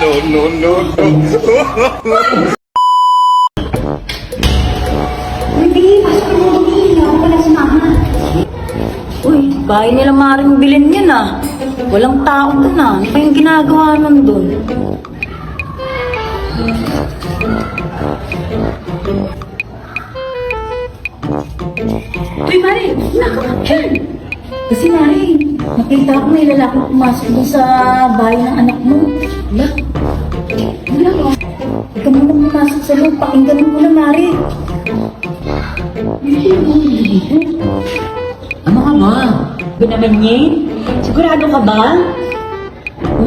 no, no, no. Hindi, pasok mo hindi. Ako pala si Mama. Uy, bahay nila Maring Bilin yan ah. Walang tao doon ah. Ano pa yung ginagawa nun doon? Uy, Mari, nakakap dyan. Kasi Mari, nakita ko may lalaki pumasok doon sa bahay ng anak mo. Wala. Wala ka. Ikaw muna pumasok sa loob. Pakinggan mo na, Mari. Ano ka ba? Ba naman yan? Sigurado ka ba?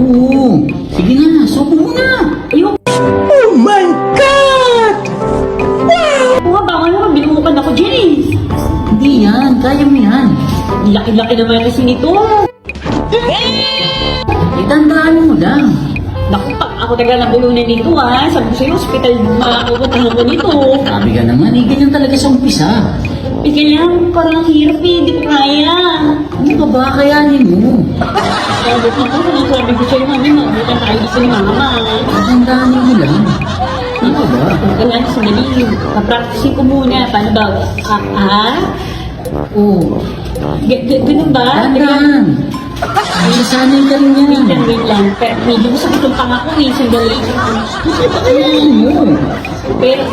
Oo. Sige na, suko mo na. Ayun. Oh my God! Wow! Baka naman binuhukan ako dyan eh. Hindi yan, kaya mo yan. Laki-laki naman kasi nito. Itandaan mo lang. Naku, pag ako tagal na bulunan nito ha. Sabi ko sa'yo, hospital makakupuntahan ko nito. Sabi ka naman, ganyan talaga sa umpisa. Eh kaya parang ang hirap eh, hindi ko kaya. Ano ka ba, kayanin mo? Sabi ko ako, sabi ko sa'yo mami, mabutan tayo dito ni mama. Itandaan mo lang. Ano ka ba? Kaya sandali, papracticing ko muna. Paano ba? Oo. Ganun ba? Tandaan. Ay, sanay ka rin yan. Wait lang. Pero medyo masakit yung panga ko eh. Sandali. Kayanin mo. Pero,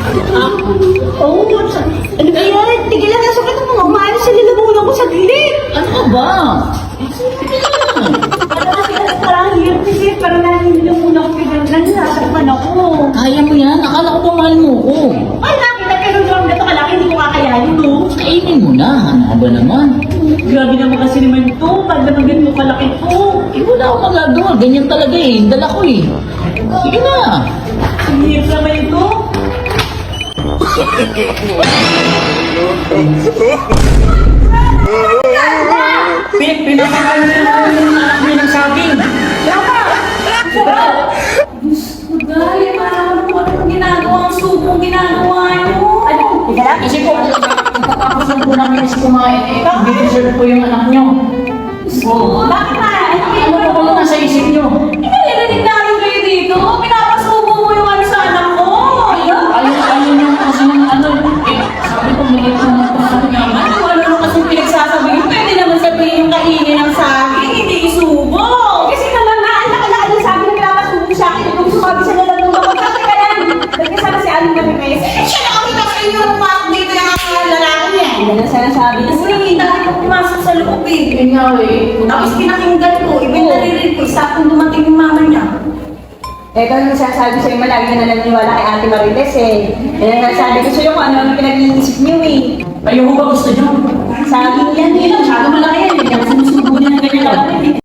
ano ba yan? Tigilan na sakit ang mga umayos sa nilabunan ko saglit. Ano ka ba? Parang hirap kasi parang nanilabunan ko biglang nasasakpan ako. Kaya mo yan. Akala ko pa mahal mo ko. Ay, nakita pero yung gato kalaki hindi ko kakayanin no. Kainin mo na. Ano ka ba naman? Grabe naman kasi naman to. Pag naman ganito kalaki to. Eh, wala akong magagawa. Ganyan talaga eh. Dala ko eh. Sige na. Ang hirap naman ito. Pinapakain na naman yung anak niya ng saging. Gaya, parang ano anong ginagawa ang supong ginagawa nyo? Ano? Kasi po, pagkatapos lang po namin is kumain eh. Deserve po yung anak niyo. Oo. Bakit ba? Ano po ba nasa isip niyo? Narinig namin kayo dito. Pinapasubo mo yung ano sa anak ko. Ayun yung kasi ng ano. Eh, sabi ko, may ito na po sa kanya. Ano kasi pinagsasabi ko? Pwede naman sabihin yung kainin ng saging, hindi isubo. Kasi naman na, ang laki-laki ng sabi na pinapasubo sa akin. Kung sumabi sa lalang ako, kasi ka yan. Nagkasama si Aling Gabi Pes. Eh, siya nakakita sa inyo ng mga dito ng mga lalaki niya. Hindi na siya nasabi na sila. Hindi natin ko pumasok sa loob eh. Yun nga eh. Tapos pinakinggan ko, ibig naririnig ko, sakong dumating yung mama niya. Eh, kung sasabi sa'yo, malagi na naniniwala kay Ate Marites eh. Eh, nasabi ko sa'yo kung ano ang pinag-iisip niyo eh. Ayaw mo ba gusto niyo? Saging